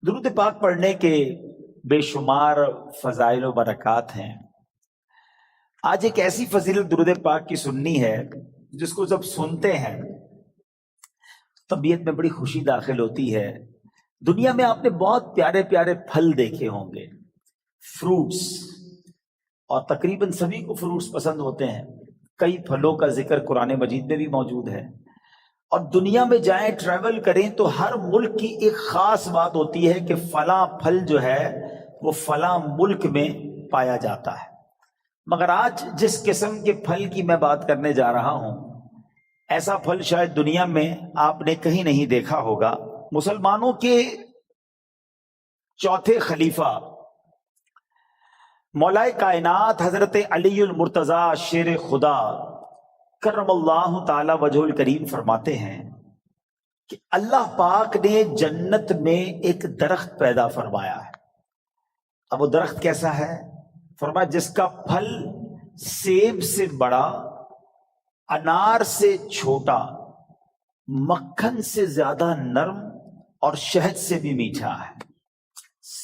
درود پاک پڑھنے کے بے شمار فضائل و برکات ہیں۔ آج ایک ایسی فضیلت درود پاک کی سننی ہے جس کو جب سنتے ہیں طبیعت میں بڑی خوشی داخل ہوتی ہے۔ دنیا میں آپ نے بہت پیارے پیارے پھل دیکھے ہوں گے، فروٹس، اور تقریباً سبھی کو فروٹس پسند ہوتے ہیں۔ کئی پھلوں کا ذکر قرآن مجید میں بھی موجود ہے، اور دنیا میں جائیں ٹریول کریں تو ہر ملک کی ایک خاص بات ہوتی ہے کہ فلاں پھل جو ہے وہ فلاں ملک میں پایا جاتا ہے۔ مگر آج جس قسم کے پھل کی میں بات کرنے جا رہا ہوں، ایسا پھل شاید دنیا میں آپ نے کہیں نہیں دیکھا ہوگا۔ مسلمانوں کے چوتھے خلیفہ مولا کائنات حضرت علی المرتضیٰ شیر خدا کرم اللہ تعالی وجہ الکریم فرماتے ہیں کہ اللہ پاک نے جنت میں ایک درخت پیدا فرمایا ہے۔ اب وہ درخت کیسا ہے؟ فرمایا جس کا پھل سیب سے بڑا، انار سے چھوٹا، مکھن سے زیادہ نرم اور شہد سے بھی میٹھا ہے۔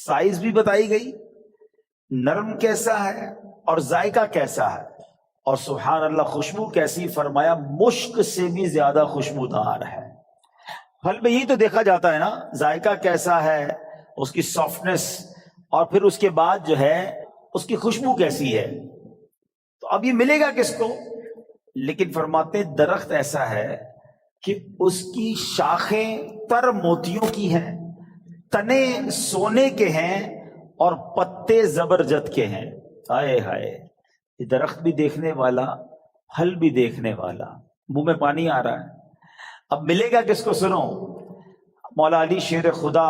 سائز بھی بتائی گئی، نرم کیسا ہے اور ذائقہ کیسا ہے، اور سبحان اللہ خوشبو کیسی، فرمایا مشک سے بھی زیادہ خوشبودار ہے۔ پھل میں یہی تو دیکھا جاتا ہے نا، ذائقہ کیسا ہے، اس کی سافٹنس، اور پھر اس کے بعد جو ہے اس کی خوشبو کیسی ہے۔ تو اب یہ ملے گا کس کو؟ لیکن فرماتے درخت ایسا ہے کہ اس کی شاخیں تر موتیوں کی ہیں، تنے سونے کے ہیں، اور پتے زبرجد کے ہیں۔ ہائے ہائے، یہ درخت بھی دیکھنے والا، پھل بھی دیکھنے والا، منہ میں پانی آ رہا ہے۔ اب ملے گا کس کو؟ سنو، مولا علی شیر خدا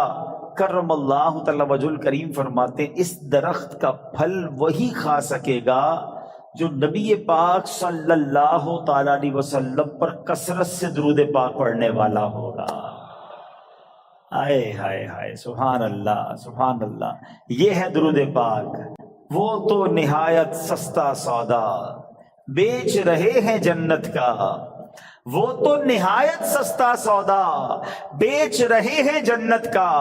کرم اللہ تعالی وجہ الکریم فرماتے اس درخت کا پھل وہی کھا سکے گا جو نبی پاک صلی اللہ تعالی علیہ وسلم پر کثرت سے درود پاک پڑھنے والا ہوگا۔ ہائے ہائے ہائے، سبحان اللہ سبحان اللہ۔ یہ ہے درود پاک۔ وہ تو نہایت سستا سودا بیچ رہے ہیں جنت کا، وہ تو نہایت سستا سودا بیچ رہے ہیں جنت کا،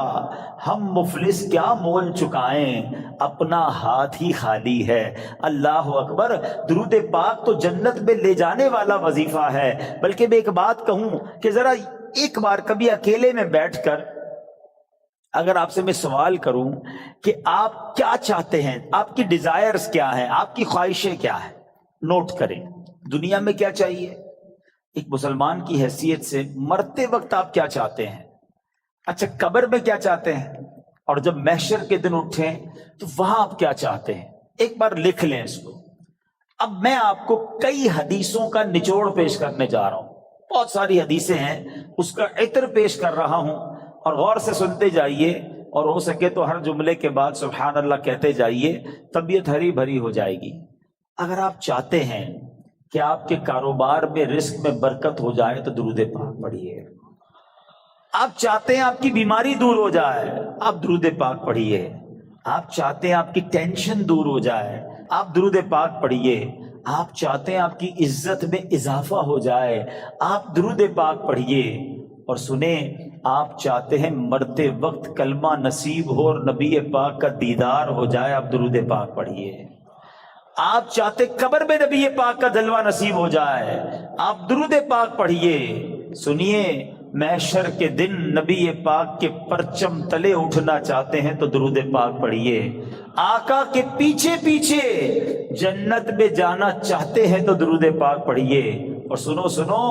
ہم مفلس کیا مول چکائیں، اپنا ہاتھ ہی خالی ہے۔ اللہ اکبر۔ درود پاک تو جنت میں لے جانے والا وظیفہ ہے۔ بلکہ میں ایک بات کہوں کہ ذرا ایک بار کبھی اکیلے میں بیٹھ کر اگر آپ سے میں سوال کروں کہ آپ کیا چاہتے ہیں، آپ کی ڈیزائرز کیا ہیں، آپ کی خواہشیں کیا ہیں، نوٹ کریں۔ دنیا میں کیا چاہیے؟ ایک مسلمان کی حیثیت سے مرتے وقت آپ کیا چاہتے ہیں؟ اچھا، قبر میں کیا چاہتے ہیں؟ اور جب محشر کے دن اٹھیں تو وہاں آپ کیا چاہتے ہیں؟ ایک بار لکھ لیں اس کو۔ اب میں آپ کو کئی حدیثوں کا نچوڑ پیش کرنے جا رہا ہوں، بہت ساری حدیثیں ہیں، اس کا عطر پیش کر رہا ہوں، اور غور سے سنتے جائیے، اور ہو سکے تو ہر جملے کے بعد سبحان اللہ کہتے جائیے، طبیعت ہری بھری ہو جائے گی۔ اگر آپ چاہتے ہیں کہ آپ کے کاروبار میں رزق میں برکت ہو جائے تو درود پاک پڑھیے۔ آپ چاہتے ہیں آپ کی بیماری دور ہو جائے، آپ درود پاک پڑھیے۔ آپ چاہتے ہیں آپ کی ٹینشن دور ہو جائے، آپ درود پاک پڑھیے۔ آپ چاہتے ہیں آپ کی عزت میں اضافہ ہو جائے، آپ درود پاک پڑھیے۔ اور سنیں، آپ چاہتے ہیں مرتے وقت کلمہ نصیب ہو اور نبی پاک کا دیدار ہو جائے، آپ درود پاک پڑھیے۔ آپ چاہتے قبر میں نبی پاک کا جلوہ نصیب ہو جائے، آپ درود پاک پڑھیے۔ سنیے، محشر کے دن نبی پاک کے پرچم تلے اٹھنا چاہتے ہیں تو درود پاک پڑھیے۔ آقا کے پیچھے پیچھے جنت میں جانا چاہتے ہیں تو درود پاک پڑھیے۔ اور سنو سنو،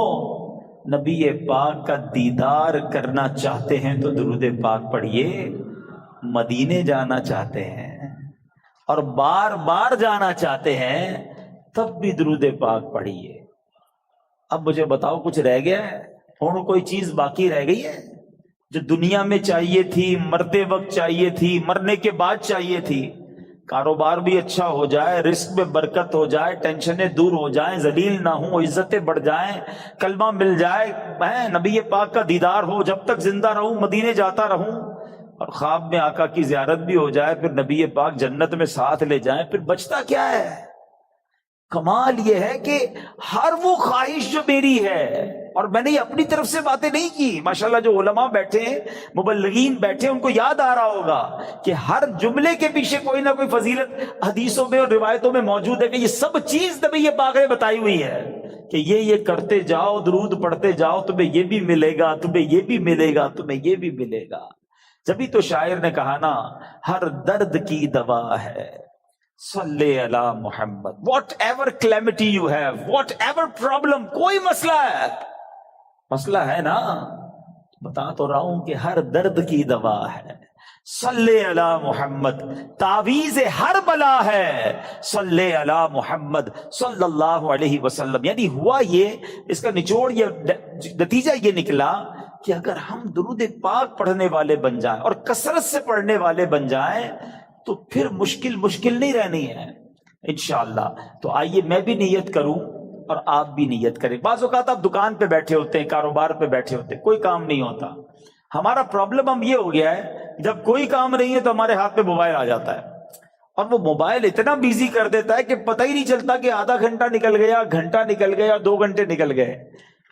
نبی پاک کا دیدار کرنا چاہتے ہیں تو درود پاک پڑھیے۔ مدینے جانا چاہتے ہیں اور بار بار جانا چاہتے ہیں تب بھی درود پاک پڑھیے۔ اب مجھے بتاؤ، کچھ رہ گیا ہے؟ اور کوئی چیز باقی رہ گئی ہے جو دنیا میں چاہیے تھی، مرتے وقت چاہیے تھی، مرنے کے بعد چاہیے تھی؟ کاروبار بھی اچھا ہو جائے، رزق میں برکت ہو جائے، ٹینشنیں دور ہو جائیں، ذلیل نہ ہوں، عزتیں بڑھ جائیں، کلمہ مل جائے، نبی پاک کا دیدار ہو، جب تک زندہ رہوں مدینے جاتا رہوں، اور خواب میں آقا کی زیارت بھی ہو جائے، پھر نبی پاک جنت میں ساتھ لے جائیں، پھر بچتا کیا ہے؟ کمال یہ ہے کہ ہر وہ خواہش جو میری ہے اور میں نے یہ اپنی طرف سے باتیں نہیں کی، ماشاءاللہ جو علماء بیٹھے ہیں، مبلغین بیٹھے ہیں، ان کو یاد آ رہا ہوگا کہ ہر جملے کے پیچھے کوئی نہ کوئی فضیلت حدیثوں میں اور روایتوں میں موجود ہے کہ یہ سب چیز نبی یہ پاک نے بتائی ہوئی ہے کہ یہ کرتے جاؤ، درود پڑھتے جاؤ، تمہیں یہ بھی ملے گا، تمہیں یہ بھی ملے گا، تمہیں یہ بھی ملے گا۔ جبھی تو شاعر نے کہا نا، ہر درد کی دوا ہے صلی علی محمد، whatever calamity you have, whatever problem, کوئی مسئلہ ہے نا، بتا تو رہا ہوں کہ ہر درد کی دوا ہے صلی علی محمد، تعویذ ہر بلا ہے صلی علی محمد صلی اللہ علیہ وسلم۔ یعنی ہوا یہ، اس کا نچوڑ یہ، نتیجہ یہ نکلا کہ اگر ہم درود پاک پڑھنے والے بن جائیں اور کثرت سے پڑھنے والے بن جائیں تو پھر مشکل نہیں رہنی ہے انشاءاللہ۔ تو آئیے میں بھی نیت کروں اور آپ بھی نیت کریں۔ بعض اوقات آپ دکان پہ بیٹھے ہوتے ہیں، کاروبار پہ بیٹھے ہوتے ہیں، کوئی کام نہیں ہوتا۔ ہمارا پرابلم ہم یہ ہو گیا ہے، جب کوئی کام نہیں ہے تو ہمارے ہاتھ میں موبائل آ جاتا ہے، اور وہ موبائل اتنا بیزی کر دیتا ہے کہ پتہ ہی نہیں چلتا کہ آدھا گھنٹہ نکل گیا، گھنٹہ نکل گیا، 2 گھنٹے نکل گئے۔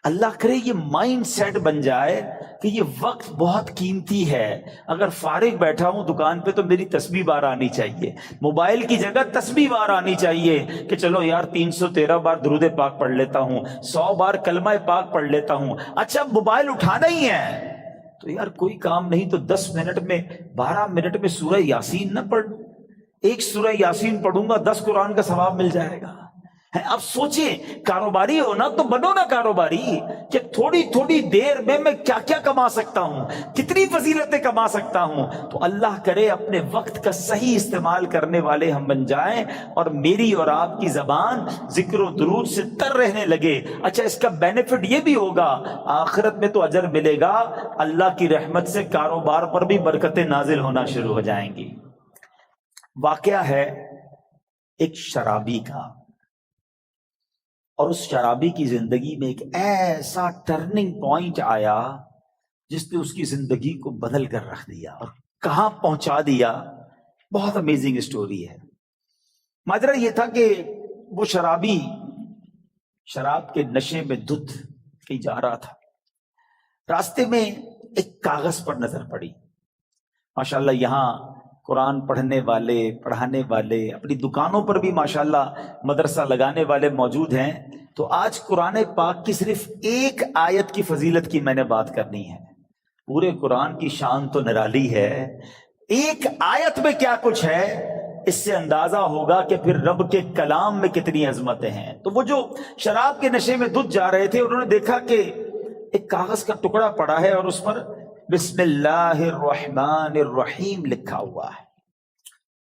اللہ کرے یہ مائنڈ سیٹ بن جائے کہ یہ وقت بہت قیمتی ہے، اگر فارغ بیٹھا ہوں دکان پہ تو میری تسبیح بار آنی چاہیے، موبائل کی جگہ تسبیح بار آنی چاہیے کہ چلو یار 313 بار درود پاک پڑھ لیتا ہوں، 100 بار کلمہ پاک پڑھ لیتا ہوں۔ اچھا موبائل اٹھانا ہی ہے تو یار کوئی کام نہیں تو 10 منٹ میں 12 منٹ میں سورہ یاسین نہ پڑھ لوں، 1 سورہ یاسین پڑھوں گا 10 قرآن کا ثواب مل جائے گا۔ اب سوچیں، کاروباری ہو نا تو بنو نا کاروباری کہ تھوڑی دیر میں کیا کیا کما سکتا ہوں، کتنی فضیلتیں کما سکتا ہوں۔ تو اللہ کرے اپنے وقت کا صحیح استعمال کرنے والے ہم بن جائیں اور میری اور آپ کی زبان ذکر و درود سے تر رہنے لگے۔ اچھا اس کا بینیفٹ یہ بھی ہوگا، آخرت میں تو اجر ملے گا، اللہ کی رحمت سے کاروبار پر بھی برکتیں نازل ہونا شروع ہو جائیں گی۔ واقعہ ہے ایک شرابی کا، اور اس شرابی کی زندگی میں ایک ایسا ٹرننگ پوائنٹ آیا جس نے اس کی زندگی کو بدل کر رکھ دیا اور کہاں پہنچا دیا۔ بہت امیزنگ اسٹوری ہے۔ ماجرا یہ تھا کہ وہ شرابی شراب کے نشے میں دھت کہیں جا رہا تھا، راستے میں ایک کاغذ پر نظر پڑی۔ ماشاءاللہ یہاں قرآن پڑھنے والے، پڑھانے والے، اپنی دکانوں پر بھی ماشاءاللہ مدرسہ لگانے والے موجود ہیں۔ تو آج قرآن پاک کی صرف ایک آیت کی فضیلت کی میں نے بات کرنی ہے۔ پورے قرآن کی شان تو نرالی ہے، ایک آیت میں کیا کچھ ہے اس سے اندازہ ہوگا کہ پھر رب کے کلام میں کتنی عظمتیں ہیں۔ تو وہ جو شراب کے نشے میں دھت جا رہے تھے، انہوں نے دیکھا کہ ایک کاغذ کا ٹکڑا پڑا ہے اور اس پر بسم اللہ الرحمن الرحیم لکھا ہوا ہے۔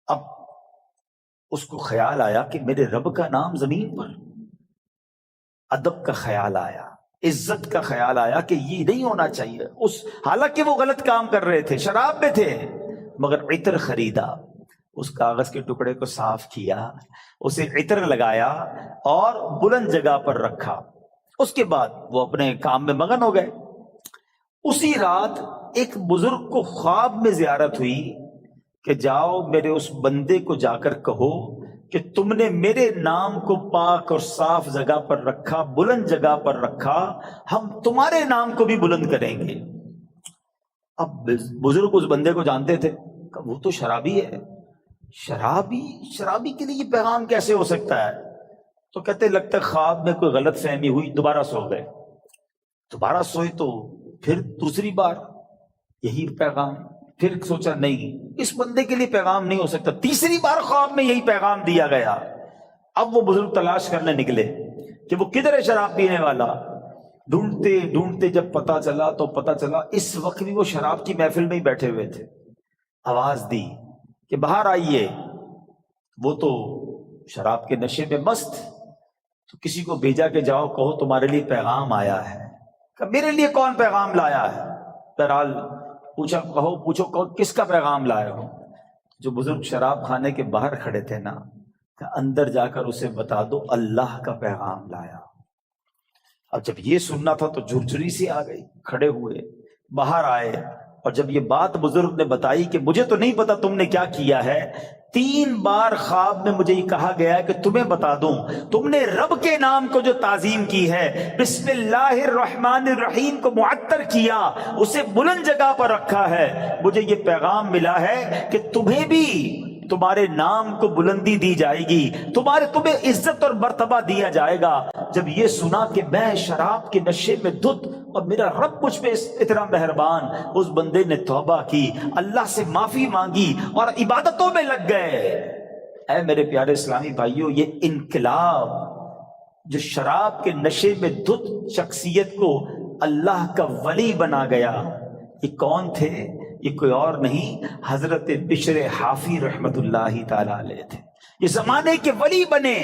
اب اس کو خیال آیا کہ میرے رب کا نام زمین پر، ادب کا خیال آیا، عزت کا خیال آیا کہ یہ نہیں ہونا چاہیے۔ حالانکہ وہ غلط کام کر رہے تھے، شراب میں تھے، مگر عطر خریدا، اس کاغذ کے ٹکڑے کو صاف کیا، اسے عطر لگایا اور بلند جگہ پر رکھا۔ اس کے بعد وہ اپنے کام میں مگن ہو گئے۔ اسی رات ایک بزرگ کو خواب میں زیارت ہوئی کہ جاؤ میرے اس بندے کو جا کر کہو کہ تم نے میرے نام کو پاک اور صاف جگہ پر رکھا، بلند جگہ پر رکھا، ہم تمہارے نام کو بھی بلند کریں گے۔ اب بزرگ اس بندے کو جانتے تھے، وہ تو شرابی ہے، شرابی کے لیے یہ پیغام کیسے ہو سکتا ہے؟ تو کہتے لگتا ہے خواب میں کوئی غلط فہمی ہوئی، دوبارہ سو گئے۔ دوبارہ سوئے تو پھر دوسری بار یہی پیغام، پھر سوچا نہیں اس بندے کے لیے پیغام نہیں ہو سکتا، تیسری بار خواب میں یہی پیغام دیا گیا۔ اب وہ بزرگ تلاش کرنے نکلے کہ وہ کدھر ہے شراب پینے والا۔ ڈھونڈتے ڈھونڈتے جب پتا چلا تو پتا چلا اس وقت بھی وہ شراب کی محفل میں ہی بیٹھے ہوئے تھے۔ آواز دی کہ باہر آئیے، وہ تو شراب کے نشے میں مست، تو کسی کو بھیجا کہ جاؤ کہو تمہارے لیے پیغام آیا ہے۔ کہ میرے لیے کون پیغام لایا ہے؟ بہرحال پوچھو کس کا پیغام لائے ہو؟ جو بزرگ شراب خانے کے باہر کھڑے تھے نا، کہ اندر جا کر اسے بتا دو اللہ کا پیغام لایا۔ اب جب یہ سننا تھا تو جھرجھری سی آ گئی، کھڑے ہوئے باہر آئے، اور جب یہ بات بزرگ نے بتائی کہ مجھے تو نہیں پتا تم نے کیا کیا ہے، 3 بار خواب میں مجھے یہ کہا گیا ہے کہ تمہیں بتا دوں، تم نے رب کے نام کو جو تعظیم کی ہے، بسم اللہ الرحمن الرحیم کو معطر کیا، اسے بلند جگہ پر رکھا ہے، مجھے یہ پیغام ملا ہے کہ تمہیں بھی تمہارے نام کو بلندی دی جائے گی، تمہیں عزت اور مرتبہ دیا جائے گا۔ جب یہ سنا کہ میں شراب کے نشے میں دھت اور میرا رب مجھ پہ اتنا مہربان، اس بندے نے توبہ کی، اللہ سے معافی مانگی اور عبادتوں میں لگ گئے۔ اے میرے پیارے اسلامی بھائیوں، یہ انقلاب جو شراب کے نشے میں دھت شخصیت کو اللہ کا ولی بنا گیا، یہ کون تھے؟ یہ کوئی اور نہیں، حضرت بشر حافی رحمت اللہ تعالی علیہ تھے۔ یہ زمانے کے ولی بنے۔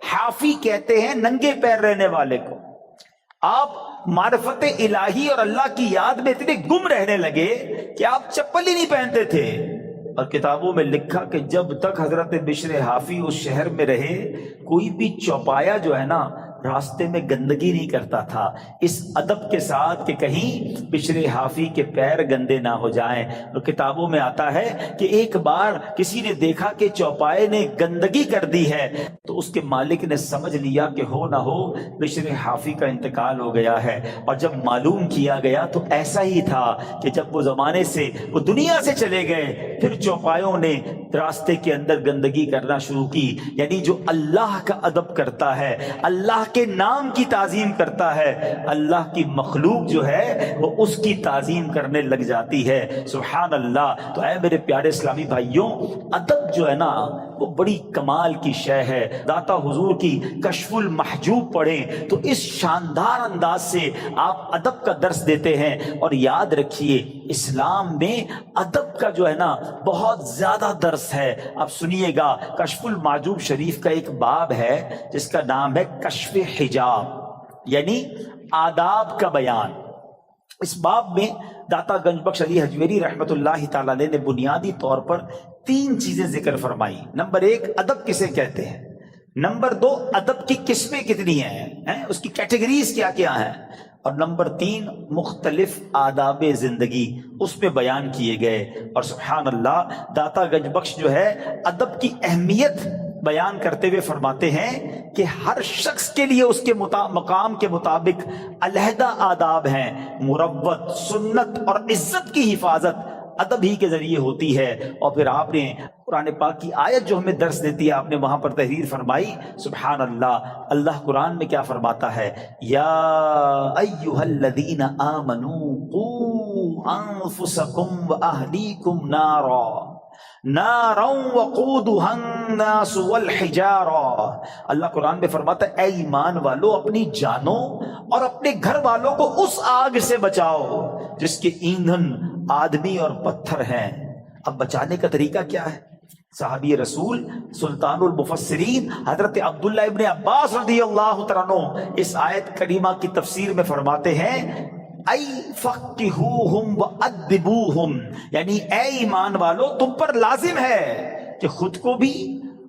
حافی کہتے ہیں ننگے پیر رہنے والے کو۔ آپ معرفت الہی اور اللہ کی یاد میں اتنے گم رہنے لگے کہ آپ چپل ہی نہیں پہنتے تھے، اور کتابوں میں لکھا کہ جب تک حضرت بشر حافی اس شہر میں رہے، کوئی بھی چوپایا جو ہے نا راستے میں گندگی نہیں کرتا تھا، اس ادب کے ساتھ کہ کہیں بشر حافی کے پیر گندے نہ ہو جائیں۔ اور کتابوں میں آتا ہے کہ ایک بار کسی نے دیکھا کہ چوپائے نے گندگی کر دی ہے، تو اس کے مالک نے سمجھ لیا کہ ہو نہ ہو بشر حافی کا انتقال ہو گیا ہے۔ اور جب معلوم کیا گیا تو ایسا ہی تھا کہ جب وہ زمانے سے وہ دنیا سے چلے گئے، پھر چوپایوں نے راستے کے اندر گندگی کرنا شروع کی۔ یعنی جو اللہ کا ادب کرتا ہے، اللہ کے نام کی تعظیم کرتا ہے، اللہ کی مخلوق جو ہے وہ اس کی تعظیم کرنے لگ جاتی ہے۔ سبحان اللہ۔ تو اے میرے پیارے اسلامی بھائیوں، ادب جو ہے نا وہ بڑی کمال کی شے ہے۔ داتا حضور کی کشف المحجوب پڑھیں تو اس شاندار انداز سے آپ ادب کا درس دیتے ہیں۔ اور یاد رکھیے اسلام میں ادب کا جو ہے نا بہت زیادہ درس ہے۔ آپ سنیے گا، کشف المحجوب شریف کا ایک باب ہے جس کا نام ہے کشف حجاب، یعنی آداب کا بیان۔ اس باب میں داتا گنج بخش علی حجویری رحمت اللہ تعالی علیہ نے بنیادی طور پر 3 چیزیں ذکر فرمائی۔ نمبر 1، ادب کسے کہتے ہیں۔ نمبر 2، ادب کی قسمیں کتنی ہیں، اس کی کیٹیگریز کیا کیا ہیں۔ اور نمبر 3، مختلف آداب زندگی اس میں بیان کیے گئے۔ اور سبحان اللہ، داتا گنج بخش جو ہے ادب کی اہمیت بیان کرتے ہوئے فرماتے ہیں کہ ہر شخص کے لیے اس کے مقام کے مطابق علیحدہ آداب ہیں۔ مروت، سنت اور عزت کی حفاظت ادب ہی کے ذریعے ہوتی ہے۔ اور پھر آپ نے قرآن پاک کی آیت جو ہمیں درس دیتی ہے، آپ نے وہاں پر تحریر فرمائی۔ سبحان اللہ، اللہ قرآن میں کیا فرماتا ہے؟ یا ایھا الذین آمنوا قوا انفسکم واہلیکم نارا وقودها الناس والحجارہ۔ اللہ قرآن میں فرماتا ہے اے ایمان والو، اپنی جانوں اور اپنے گھر والوں کو اس آگ سے بچاؤ جس کے ایندھن آدمی اور پتھر ہیں۔ اب بچانے کا طریقہ کیا ہے؟ صحابی رسول سلطان المفسرین حضرت عبداللہ ابن عباس رضی اللہ تعالیٰ عنہ اس آیت کریمہ کی تفسیر میں فرماتے ہیں ای فقہوہم وادبوہم، یعنی اے ایمان والو تم پر لازم ہے کہ خود کو بھی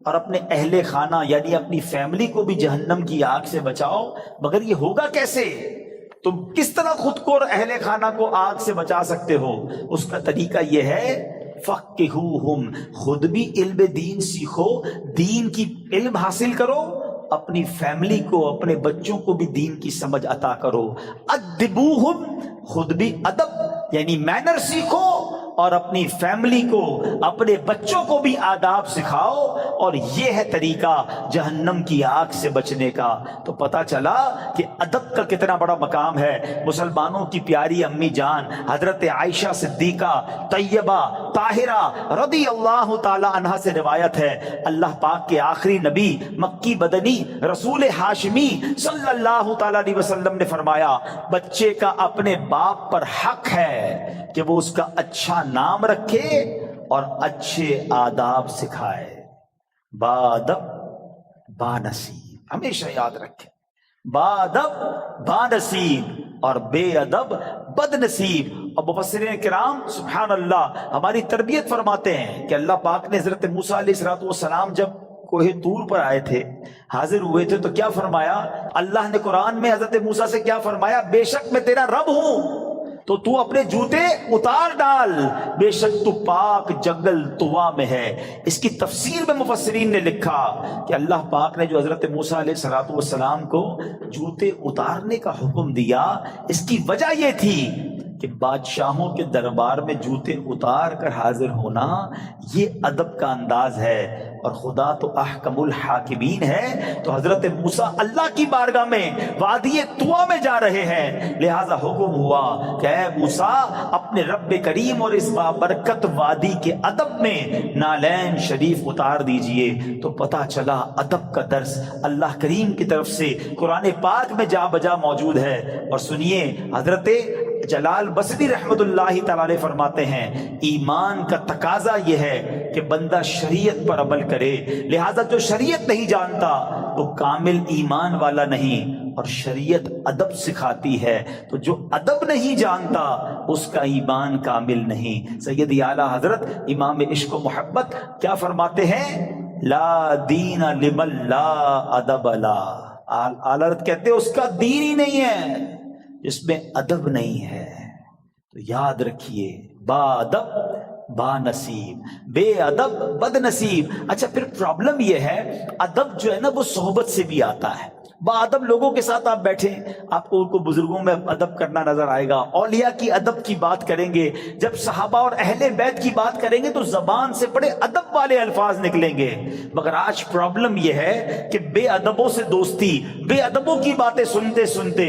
اور اپنے اہل خانہ یعنی اپنی فیملی کو بھی جہنم کی آگ سے بچاؤ۔ مگر یہ ہوگا کیسے؟ تم کس طرح خود کو اور اہل خانہ کو آگ سے بچا سکتے ہو؟ اس کا طریقہ یہ ہے فقہوہم، خود بھی علم دین سیکھو، دین کی علم حاصل کرو، اپنی فیملی کو اپنے بچوں کو بھی دین کی سمجھ عطا کرو۔ ادبوہم، خود بھی ادب یعنی مینر سیکھو اور اپنی فیملی کو اپنے بچوں کو بھی آداب سکھاؤ، اور یہ ہے طریقہ جہنم کی آگ سے بچنے کا۔ تو پتہ چلا کہ ادب کا کتنا بڑا مقام ہے۔ مسلمانوں کی پیاری امی جان حضرت عائشہ صدیقہ طیبہ طاہرہ رضی اللہ تعالی عنہا سے روایت ہے، اللہ پاک کے آخری نبی مکی بدنی رسول ہاشمی صلی اللہ تعالی علیہ وسلم نے فرمایا بچے کا اپنے باپ پر حق ہے کہ وہ اس کا اچھا نام رکھے اور اچھے آداب سکھائے۔ بادب بانصیب، ہمیشہ یاد رکھیں، بادب بانصیب اور بے ادب بد نصیب۔ اور مفسرین کرام سبحان اللہ ہماری تربیت فرماتے ہیں کہ اللہ پاک نے حضرت موسیٰ علیہ السلام جب کوہ طور پر آئے تھے، حاضر ہوئے تھے، تو کیا فرمایا؟ اللہ نے قرآن میں حضرت موسیٰ سے کیا فرمایا؟ بے شک میں تیرا رب ہوں تو تو اپنے جوتے اتار ڈال، بے شک تو پاک جنگل طوا میں ہے۔ اس کی تفسیر میں مفسرین نے لکھا کہ اللہ پاک نے جو حضرت موسیٰ علیہ السلام کو جوتے اتارنے کا حکم دیا، اس کی وجہ یہ تھی کہ بادشاہوں کے دربار میں جوتے اتار کر حاضر ہونا یہ ادب کا انداز ہے، اور خدا تو احکم الحاکمین ہے۔ تو حضرت موسیٰ اللہ کی بارگاہ میں وادی طوا میں جا رہے ہیں، لہذا حکم ہوا کہ اے موسیٰ اپنے رب کریم اور اس بابرکت وادی کے ادب میں نالین شریف اتار دیجئے۔ تو پتہ چلا ادب کا درس اللہ کریم کی طرف سے قرآن پاک میں جا بجا موجود ہے۔ اور سنیے، حضرت جلال بصری رحمت اللہ تعالی فرماتے ہیں ایمان کا تقاضا یہ ہے کہ بندہ شریعت پر عمل کرے، لہذا جو شریعت نہیں جانتا وہ کامل ایمان والا نہیں، اور شریعت ادب سکھاتی ہے، تو جو ادب نہیں جانتا اس کا ایمان کامل نہیں۔ سیدی اعلیٰ حضرت امام عشق و محبت کیا فرماتے ہیں؟ لا دین لمن لا ادب لا۔ اعلیٰ حضرت کہتے ہیں اس کا دین ہی نہیں ہے جس میں ادب نہیں ہے۔ تو یاد رکھیے، با ادب با نصیب، بے ادب بد نصیب۔ اچھا، پھر پرابلم یہ ہے ادب جو ہے نا وہ صحبت سے بھی آتا ہے۔ با ادب لوگوں کے ساتھ آپ بیٹھیں، آپ کو ان کو بزرگوں میں ادب کرنا نظر آئے گا، اولیاء کی ادب کی بات کریں گے، جب صحابہ اور اہل بیت کی بات کریں گے تو زبان سے بڑے ادب والے الفاظ نکلیں گے۔ مگر آج پرابلم یہ ہے کہ بے ادبوں سے دوستی، بے ادبوں کی باتیں سنتے سنتے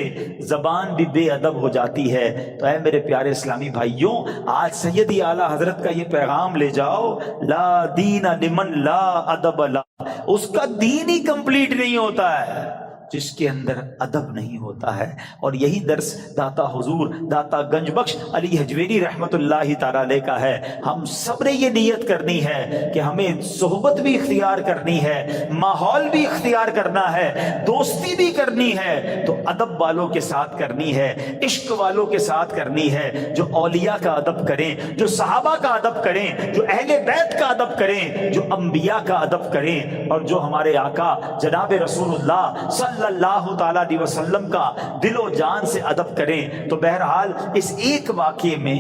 زبان بھی بے ادب ہو جاتی ہے۔ تو اے میرے پیارے اسلامی بھائیوں، آج سیدی اعلیٰ حضرت کا یہ پیغام لے جاؤ، لا دین لمن لا ادب لا۔ اس کا دین ہی کمپلیٹ نہیں ہوتا ہے جس کے اندر ادب نہیں ہوتا ہے۔ اور یہی درس داتا حضور داتا گنج بخش علی حجویری رحمت اللہ تعالی علیہ کا ہے۔ ہم سب نے یہ نیت کرنی ہے کہ ہمیں صحبت بھی اختیار کرنی ہے، ماحول بھی اختیار کرنا ہے، دوستی بھی کرنی ہے، تو ادب والوں کے ساتھ کرنی ہے، عشق والوں کے ساتھ کرنی ہے، جو اولیاء کا ادب کریں، جو صحابہ کا ادب کریں، جو اہل بیت کا ادب کریں، جو انبیاء کا ادب کریں، اور جو ہمارے آقا جناب رسول اللہ صلی اللہ تعالیٰ علیہ وسلم کا دل و جان سے ادب کریں۔ تو بہرحال اس ایک واقعے میں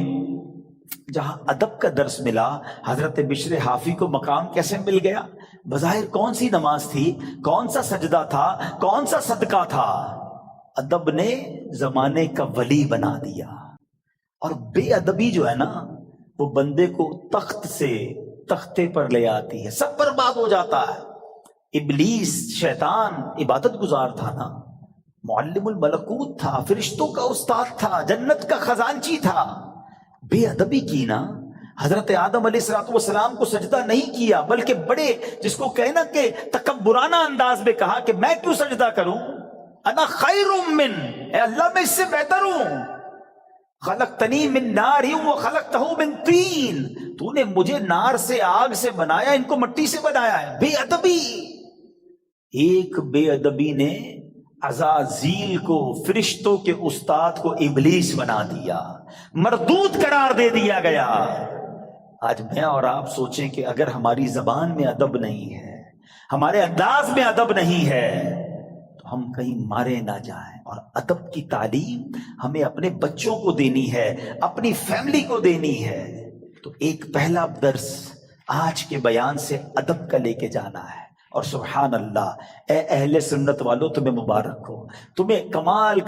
جہاں ادب کا درس ملا، حضرت بشر حافی کو مقام کیسے مل گیا؟ بظاہر کون سی نماز تھی، کون سا سجدہ تھا، کون سا صدقہ تھا؟ ادب نے زمانے کا ولی بنا دیا۔ اور بے ادبی جو ہے نا وہ بندے کو تخت سے تختے پر لے آتی ہے، سب برباد ہو جاتا ہے۔ ابلیس شیطان عبادت گزار تھا نا، معلم الملکوت تھا، فرشتوں کا استاد تھا، جنت کا خزانچی تھا، بے ادبی کی نا، حضرت آدم علیہ السلام کو سجدہ نہیں کیا، بلکہ بڑے جس کو کہنا کہ تکبرانہ انداز میں کہا کہ میں کیوں سجدہ کروں، انا خیر من، اے اللہ میں اس سے بہتر ہوں، خلقتنی من نار وخلقتہ من طین، تو نے مجھے نار سے آگ سے بنایا، ان کو مٹی سے بنایا ہے۔ بے ادبی، ایک بے ادبی نے عزازیل کو، فرشتوں کے استاد کو ابلیس بنا دیا، مردود قرار دے دیا گیا۔ آج میں اور آپ سوچیں کہ اگر ہماری زبان میں ادب نہیں ہے، ہمارے انداز میں ادب نہیں ہے، تو ہم کہیں مارے نہ جائیں۔ اور ادب کی تعلیم ہمیں اپنے بچوں کو دینی ہے، اپنی فیملی کو دینی ہے۔ تو ایک پہلا درس آج کے بیان سے ادب کا لے کے جانا ہے۔ اور سبحان اللہ، اے اہل سنت والو، تمہیں مبارک ہو، تمہیں کمال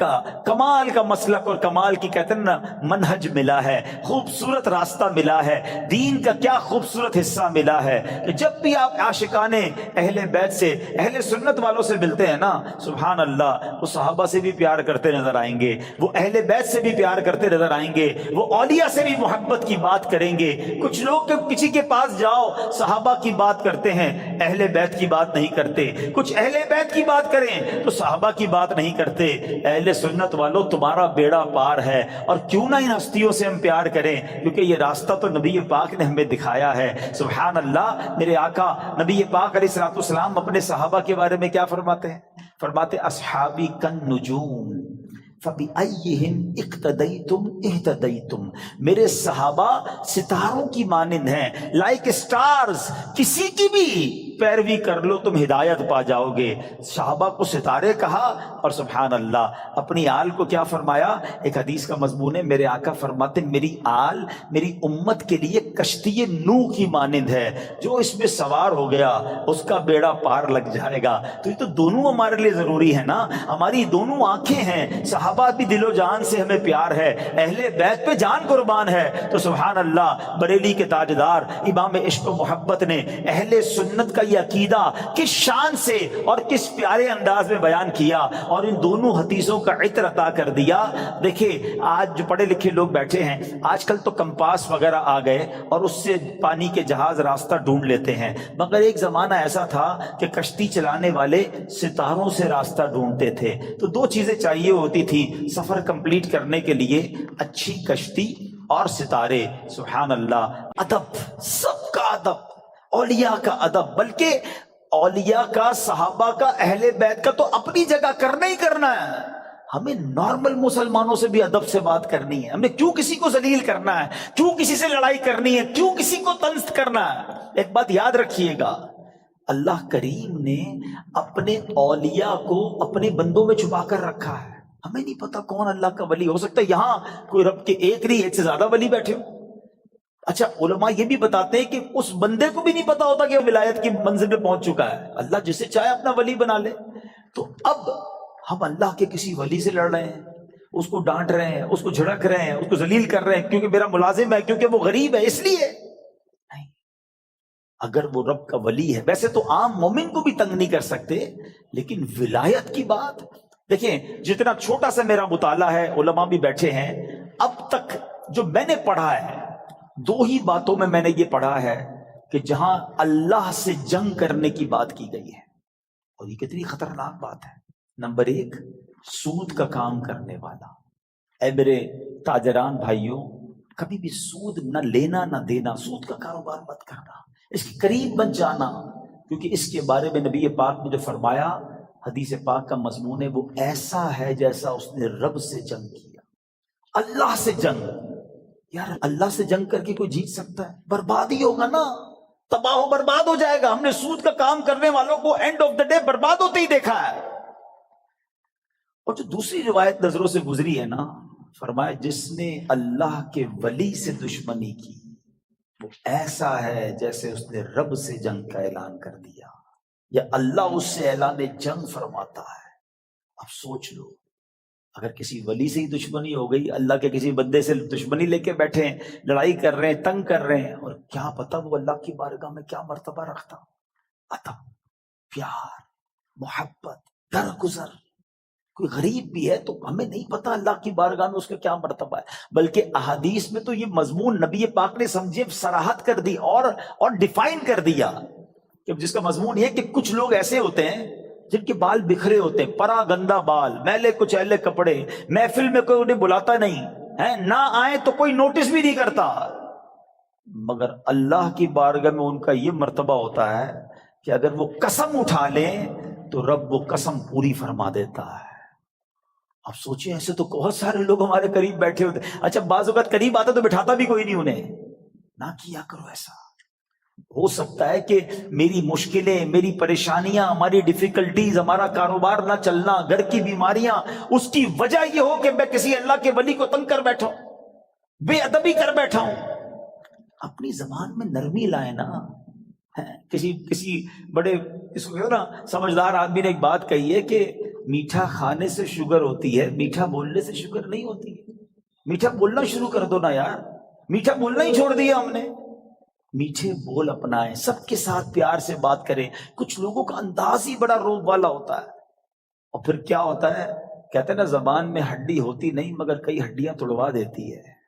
کا مسلک اور کمال کی کہتے ہیں نا منہج ملا ہے، خوبصورت راستہ ملا ہے، دین کا کیا خوبصورت حصہ ملا ہے کہ جب بھی آپ عاشقان اہل بیت سے، اہل سنت والوں سے ملتے ہیں نا، سبحان اللہ، وہ صحابہ سے بھی پیار کرتے نظر آئیں گے، وہ اہل بیت سے بھی پیار کرتے نظر آئیں گے، وہ اولیاء سے بھی محبت کی بات کریں گے۔ کچھ لوگ کسی کے پاس جاؤ صحابہ کی بات کرتے ہیں، اہل بیت کی بات نہیں کرتے، کچھ اہل بیت کی بات کریں تو صحابہ کی بات نہیں کرتے۔ اہل سنت والوں، تمہارا بیڑا پار ہے، اور کیوں نہ ان ہستیوں سے ہم پیار کریں، کیونکہ یہ راستہ تو نبی پاک نے ہمیں دکھایا ہے۔ سبحان اللہ، میرے آقا نبی پاک علیہ الصلوۃ والسلام اپنے صحابہ کے بارے میں کیا فرماتے ہیں؟ فرماتے اصحابی کالنجوم فَبِأَيِّهِمْ اقتدیتم اہتدیتم، میرے صحابہ ستاروں کی مانند ہیں، لائک سٹارز، کسی کی بھی پیروی کر لو تم ہدایت پا جاؤ گے۔ صحابہ کو ستارے کہا اور سبحان اللہ اپنی آل کو کیا فرمایا؟ ایک حدیث کا مضمون ہے، میرے آقا فرماتے میری آل میری امت کے لیے کشتی نوح کی مانند ہے، جو اس میں سوار ہو گیا اس کا بیڑا پار لگ جائے گا۔ تو یہ تو دونوں ہمارے لیے ضروری ہے نا، ہماری دونوں آنکھیں ہیں، صحابہ بھی دل و جان سے ہمیں پیار ہے، اہل بیت پہ جان قربان ہے۔ تو سبحان اللہ بریلی کے تاجدار امام عشق و محبت نے اہل سنت کا یہ عقیدہ کس شان سے اور کس پیارے انداز میں بیان کیا اور ان دونوں حدیثوں کا عطر عطا کر دیا۔ دیکھیں آج جو پڑھے لکھے لوگ بیٹھے ہیں، آج کل تو کمپاس وغیرہ آ گئے اور اس سے پانی کے جہاز راستہ ڈھونڈ لیتے ہیں، مگر ایک زمانہ ایسا تھا کہ کشتی چلانے والے ستاروں سے راستہ ڈھونڈتے تھے۔ تو دو چیزیں چاہیے ہوتی تھی سفر کمپلیٹ کرنے کے لیے، اچھی کشتی اور ستارے۔ سبحان اللہ، ادب، سب کا ادب، اولیاء کا ادب، بلکہ اولیاء کا، صحابہ کا، اہل بیت کا تو اپنی جگہ کرنا ہی کرنا ہے۔ ہمیں نارمل مسلمانوں سے بھی ادب سے بات کرنی ہے، ہمیں کیوں کسی کو ذلیل کرنا ہے، کیوں کسی سے لڑائی کرنی ہے، کیوں کسی کو طنز کرنا ہے۔ ایک بات یاد رکھیے گا، اللہ کریم نے اپنے اولیاء کو اپنے بندوں میں چھپا کر رکھا ہے۔ ہمیں نہیں پتا کون اللہ کا ولی ہو سکتا ہے، یہاں کوئی رب کے ایک نہیں ایک سے زیادہ ولی بیٹھے ہو۔ اچھا علماء یہ بھی بتاتے ہیں کہ اس بندے کو بھی نہیں پتا ہوتا کہ وہ ولایت کی منزل پہ پہنچ چکا ہے، اللہ جسے چاہے اپنا ولی بنا لے۔ تو اب ہم اللہ کے کسی ولی سے لڑ رہے ہیں، اس کو ڈانٹ رہے ہیں، اس کو جھڑک رہے ہیں، اس کو ذلیل کر رہے ہیں کیونکہ میرا ملازم ہے، کیونکہ وہ غریب ہے اس لیے نہیں۔ اگر وہ رب کا ولی ہے، ویسے تو عام مومن کو بھی تنگ نہیں کر سکتے، لیکن ولایت کی بات دیکھیں، جتنا چھوٹا سا میرا مطالعہ ہے، علماء بھی بیٹھے ہیں، اب تک جو میں نے پڑھا ہے دو ہی باتوں میں نے یہ پڑھا ہے کہ جہاں اللہ سے جنگ کرنے کی بات کی گئی ہے، اور یہ کتنی خطرناک بات ہے۔ نمبر ایک، سود کا کام کرنے والا۔ اے میرے تاجران بھائیوں، کبھی بھی سود نہ لینا نہ دینا، سود کا کاروبار مت کرنا، اس کے قریب مت جانا، کیونکہ اس کے بارے میں نبی پاک نے جو فرمایا، حدیث پاک کا مضمون ہے، وہ ایسا ہے جیسا اس نے رب سے جنگ کیا۔ اللہ سے جنگ، یار اللہ سے جنگ کر کے کوئی جیت سکتا ہے؟ برباد ہی ہوگا نا، تباہ و برباد ہو جائے گا۔ ہم نے سود کا کام کرنے والوں کو اینڈ آف دا ڈے برباد ہوتے ہی دیکھا ہے۔ اور جو دوسری روایت نظروں سے گزری ہے نا، فرمایا جس نے اللہ کے ولی سے دشمنی کی وہ ایسا ہے جیسے اس نے رب سے جنگ کا اعلان کر دیا، یا اللہ اس سے اعلان جنگ فرماتا ہے۔ اب سوچ لو، اگر کسی ولی سے ہی دشمنی ہو گئی، اللہ کے کسی بندے سے دشمنی لے کے بیٹھے ہیں، لڑائی کر رہے ہیں، تنگ کر رہے ہیں، اور کیا پتا وہ اللہ کی بارگاہ میں کیا مرتبہ رکھتا۔ ادب، پیار، محبت، درگزر۔ کوئی غریب بھی ہے تو ہمیں نہیں پتا اللہ کی بارگاہ میں اس کا کیا مرتبہ ہے، بلکہ احادیث میں تو یہ مضمون نبی پاک نے سمجھے صراحت کر دی اور ڈیفائن کر دیا، کہ جس کا مضمون یہ ہے کہ کچھ لوگ ایسے ہوتے ہیں جن کے بال بکھرے ہوتے ہیں، پرا گندا بال، میلے کچیلے کپڑے، محفل میں کوئی انہیں بلاتا نہیں ہے، نہ آئے تو کوئی نوٹس بھی نہیں کرتا، مگر اللہ کی بارگاہ میں ان کا یہ مرتبہ ہوتا ہے کہ اگر وہ قسم اٹھا لیں تو رب وہ قسم پوری فرما دیتا ہے۔ اب سوچیں، ایسے تو بہت سارے لوگ ہمارے قریب بیٹھے ہوتے، اچھا بعض اوقات قریب آتا تو بٹھاتا بھی کوئی نہیں انہیں، نہ کیا کرو ایسا۔ ہو سکتا ہے کہ میری مشکلیں، میری پریشانیاں، ہماری ڈیفیکلٹیز، ہمارا کاروبار نہ چلنا، گھر کی بیماریاں، اس کی وجہ یہ ہو کہ میں کسی اللہ کے ولی کو تنگ کر بیٹھا ہوں، بے ادبی کر بیٹھا ہوں۔ اپنی زبان میں نرمی لائے نا۔ کسی بڑے اس کو نا سمجھدار آدمی نے ایک بات کہی ہے کہ میٹھا کھانے سے شوگر ہوتی ہے، میٹھا بولنے سے شوگر نہیں ہوتی۔ میٹھا بولنا شروع کر دو نا یار، میٹھا بولنا ہی چھوڑ دیا ہم نے۔ میٹھے بول اپنائیں، سب کے ساتھ پیار سے بات کریں۔ کچھ لوگوں کا انداز ہی بڑا روب والا ہوتا ہے، اور پھر کیا ہوتا ہے، کہتے ہیں نا زبان میں ہڈی ہوتی نہیں مگر کئی ہڈیاں توڑوا دیتی ہے۔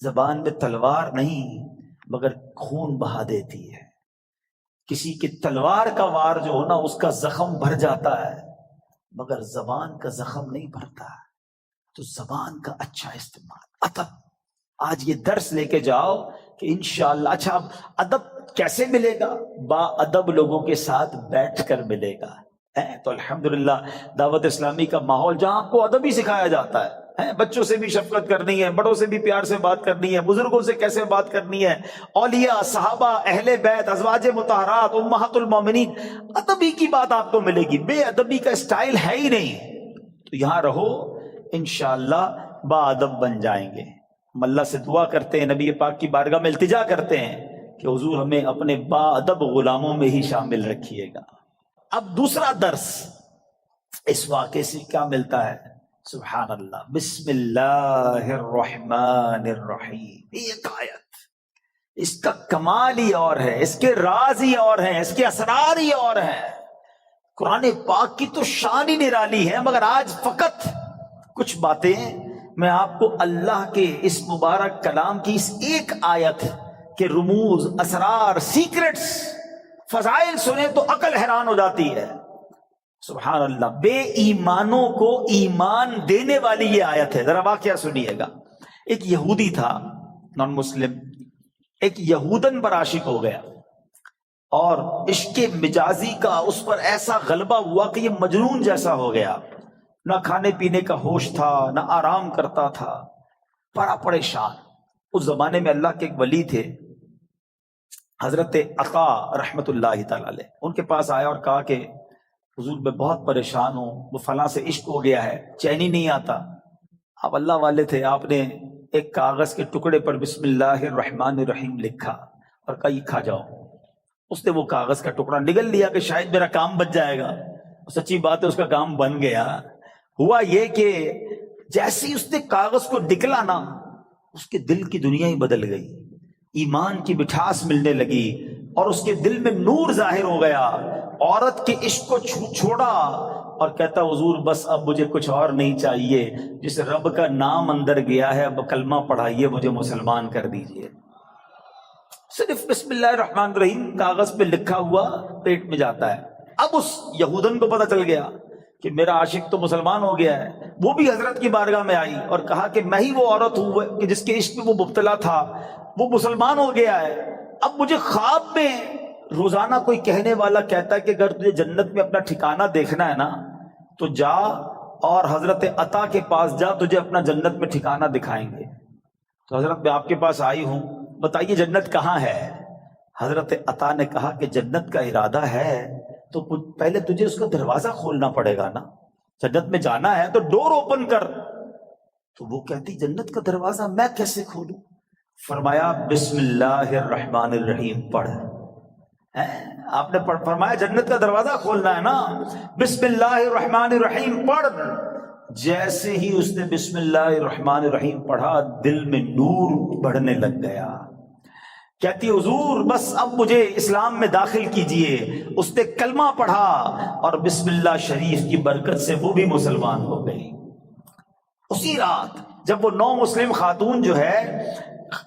زبان میں تلوار نہیں مگر خون بہا دیتی ہے۔ کسی کی تلوار کا وار جو ہونا اس کا زخم بھر جاتا ہے، مگر زبان کا زخم نہیں بھرتا۔ تو زبان کا اچھا استعمال، ادب۔ آج یہ درس لے کے جاؤ کہ انشاءاللہ۔ اچھا ادب کیسے ملے گا؟ با ادب لوگوں کے ساتھ بیٹھ کر ملے گا۔ تو الحمدللہ دعوت اسلامی کا ماحول جہاں آپ کو ادب ہی سکھایا جاتا ہے، بچوں سے بھی شفقت کرنی ہے، بڑوں سے بھی پیار سے بات کرنی ہے، بزرگوں سے کیسے بات کرنی ہے، اولیاء، صحابہ، اہل بیت، ازواج مطہرات، امہات المومنین، ادبی کی بات آپ کو ملے گی، بے ادبی کا اسٹائل ہے ہی نہیں۔ تو یہاں رہو، انشاءاللہ با ادب بن جائیں گے۔ ہم اللہ سے دعا کرتے ہیں، نبی پاک کی بارگاہ میں التجا کرتے ہیں کہ حضور ہمیں اپنے با ادب غلاموں میں ہی شامل رکھیے گا۔ اب دوسرا درس اس واقعے سے کیا ملتا ہے؟ سبحان اللہ، بسم اللہ الرحمن الرحیم، ایک آیت، اس کا کمال ہی اور ہے، اس کے راز ہی اور ہیں، اس کے اسرار ہی اور ہیں۔ قرآن پاک کی تو شان ہی نرالی ہے، مگر آج فقط کچھ باتیں میں آپ کو اللہ کے اس مبارک کلام کی اس ایک آیت کے رموز، اسرار، سیکرٹس، فضائل سنیں تو عقل حیران ہو جاتی ہے۔ سبحان اللہ، بے ایمانوں کو ایمان دینے والی یہ آیت ہے۔ ذرا واقعہ سنیے گا۔ ایک یہودی تھا، نان مسلم، ایک یہودن پر عاشق ہو گیا، اور عشق مجازی کا اس پر ایسا غلبہ ہوا کہ یہ مجنون جیسا ہو گیا، نہ کھانے پینے کا ہوش تھا، نہ آرام کرتا تھا، بڑا پریشان۔ اس زمانے میں اللہ کے ایک ولی تھے، حضرت عطا رحمت اللہ تعالی علیہ، ان کے پاس آیا اور کہا کہ حضور میں بہت پریشان ہوں، وہ فلاں سے عشق ہو گیا ہے، چین ہی نہیں آتا۔ آپ اللہ والے تھے، آپ نے ایک کاغذ کے ٹکڑے پر بسم اللہ الرحمن الرحیم لکھا اور کہا یہ کھا جاؤ۔ اس نے وہ کاغذ کا ٹکڑا نگل لیا کہ شاید میرا کام بچ جائے گا۔ سچی بات ہے، اس کا کام بن گیا۔ ہوا یہ کہ جیسے ہی اس نے کاغذ کو نکلا نا، اس کے دل کی دنیا ہی بدل گئی، ایمان کی مٹھاس ملنے لگی، اور اس کے دل میں نور ظاہر ہو گیا۔ عورت کے عشق کو چھوڑا اور کہتا حضور بس اب مجھے کچھ اور نہیں چاہیے، جس رب کا نام اندر گیا ہے اب کلمہ پڑھائیے، مجھے مسلمان کر دیجئے۔ صرف بسم اللہ الرحمن الرحیم کاغذ پہ لکھا ہوا پیٹ میں جاتا ہے۔ اب اس یہودن کو پتہ چل گیا کہ میرا عاشق تو مسلمان ہو گیا ہے۔ وہ بھی حضرت کی بارگاہ میں آئی اور کہا کہ میں ہی وہ عورت ہوں کہ جس کے عشق میں وہ مبتلا تھا، وہ مسلمان ہو گیا ہے۔ اب مجھے خواب میں روزانہ کوئی کہنے والا کہتا ہے کہ اگر تجھے جنت میں اپنا ٹھکانہ دیکھنا ہے نا تو جا اور حضرت عطا کے پاس جا، تجھے اپنا جنت میں ٹھکانہ دکھائیں گے۔ تو حضرت میں آپ کے پاس آئی ہوں، بتائیے جنت کہاں ہے؟ حضرت عطا نے کہا کہ جنت کا ارادہ ہے تو پہلے تجھے اس کا دروازہ کھولنا پڑے گا نا، جنت میں جانا ہے تو ڈور اوپن کر۔ تو وہ کہتی جنت کا دروازہ میں کیسے کھولوں؟ فرمایا بسم اللہ الرحمن الرحیم پڑھ۔ آپ نے فرمایا جنت کا دروازہ کھولنا ہے نا، بسم اللہ الرحمن الرحیم پڑھ۔ جیسے ہی اس نے بسم اللہ الرحمن الرحیم پڑھا، دل میں نور بڑھنے لگ گیا۔ کہتی حضور بس اب مجھے اسلام میں داخل کیجئے۔ اس نے کلمہ پڑھا اور بسم اللہ شریف کی برکت سے وہ بھی مسلمان ہو گئی۔ اسی رات جب وہ نو مسلم خاتون جو ہے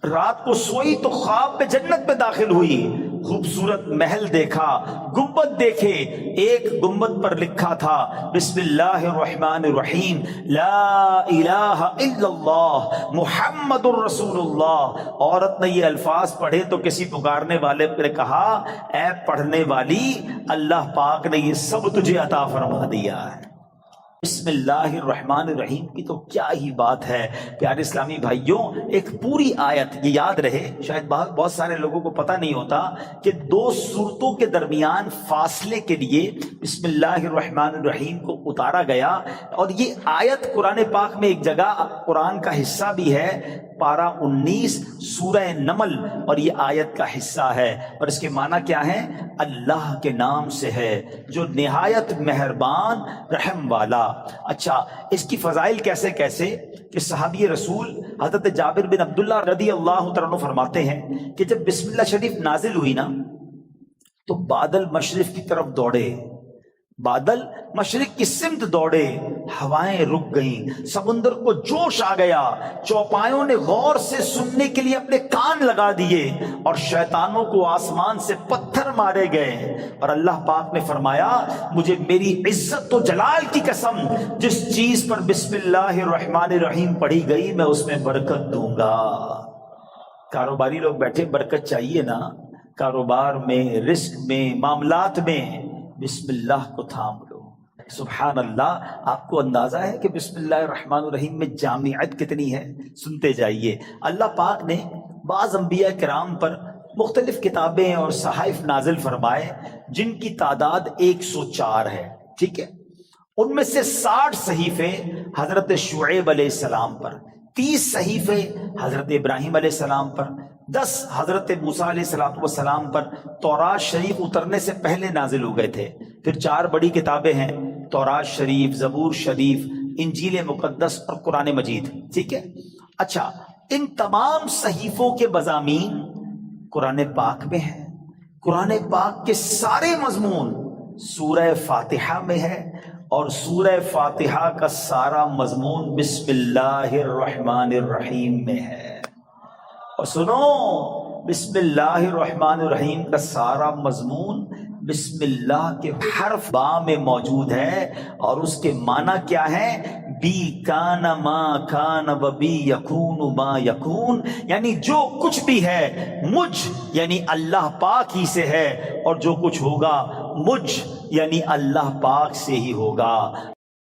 رات کو سوئی تو خواب میں جنت میں داخل ہوئی، خوبصورت محل دیکھا، گنبد دیکھے، ایک گنبد پر لکھا تھا بسم اللہ الرحمن الرحیم لا الہ الا اللہ محمد الرسول اللہ۔ عورت نے یہ الفاظ پڑھے تو کسی پکارنے والے نے کہا اے پڑھنے والی، اللہ پاک نے یہ سب تجھے عطا فرما دیا ہے۔ بسم اللہ الرحمن الرحیم کی تو کیا ہی بات ہے پیارے اسلامی بھائیوں۔ ایک پوری آیت، یہ یاد رہے، شاید بہت سارے لوگوں کو پتہ نہیں ہوتا کہ دو سورتوں کے درمیان فاصلے کے لیے بسم اللہ الرحمن الرحیم کو اتارا گیا، اور یہ آیت قرآن پاک میں ایک جگہ قرآن کا حصہ بھی ہے، پارہ 19 سورہ نمل، اور یہ آیت کا حصہ ہے، اور اس کے معنی کیا ہے؟ اللہ کے نام سے ہے جو نہایت مہربان رحم والا۔ اچھا، اس کی فضائل کیسے کہ صحابی رسول حضرت جابر بن عبداللہ رضی اللہ تعالیٰ عنہ فرماتے ہیں کہ جب بسم اللہ شریف نازل ہوئی نا تو بادل مشرق کی طرف دوڑے، بادل مشرق کی سمت دوڑے، ہوائیں رک گئیں، سمندر کو جوش آ گیا، چوپایوں نے غور سے سننے کے لیے اپنے کان لگا دیے، اور شیطانوں کو آسمان سے پتھر مارے گئے، اور اللہ پاک نے فرمایا مجھے میری عزت و جلال کی قسم، جس چیز پر بسم اللہ الرحمن الرحیم پڑھی گئی میں اس میں برکت دوں گا۔ کاروباری لوگ بیٹھے، برکت چاہیے نا، کاروبار میں، رزق میں، معاملات میں، بسم اللہ کو تھام لو۔ سبحان اللہ. آپ کو اندازہ ہے کہ بسم اللہ الرحمن الرحیم میں جامعت کتنی ہے؟ سنتے جائیے. اللہ پاک نے بعض انبیاء کرام پر مختلف کتابیں اور صحائف نازل فرمائے جن کی تعداد 104 ہے. ٹھیک ہے. ان میں سے 60 صحیفے حضرت شعیب علیہ السلام پر، 30 صحیفے حضرت ابراہیم علیہ السلام پر، 10 حضرت موسیٰ علیہ السلام پر تورات شریف اترنے سے پہلے نازل ہو گئے تھے. پھر 4 بڑی کتابیں ہیں، تورات شریف، زبور شریف، انجیل مقدس اور قرآن مجید. ٹھیک ہے. اچھا، ان تمام صحیفوں کے مضامین قرآن پاک میں ہیں. قرآن پاک کے سارے مضمون سورہ فاتحہ میں ہے، اور سورہ فاتحہ کا سارا مضمون بسم اللہ الرحمن الرحیم میں ہے. اور سنو، بسم اللہ الرحمن الرحیم کا سارا مضمون بسم اللہ کے حرف با میں موجود ہے، اور اس کے معنی کیا ہے؟ بی کان ما کان و بی یکون ما یکون، یعنی جو کچھ بھی ہے مجھ یعنی اللہ پاک ہی سے ہے، اور جو کچھ ہوگا مجھ یعنی اللہ پاک سے ہی ہوگا.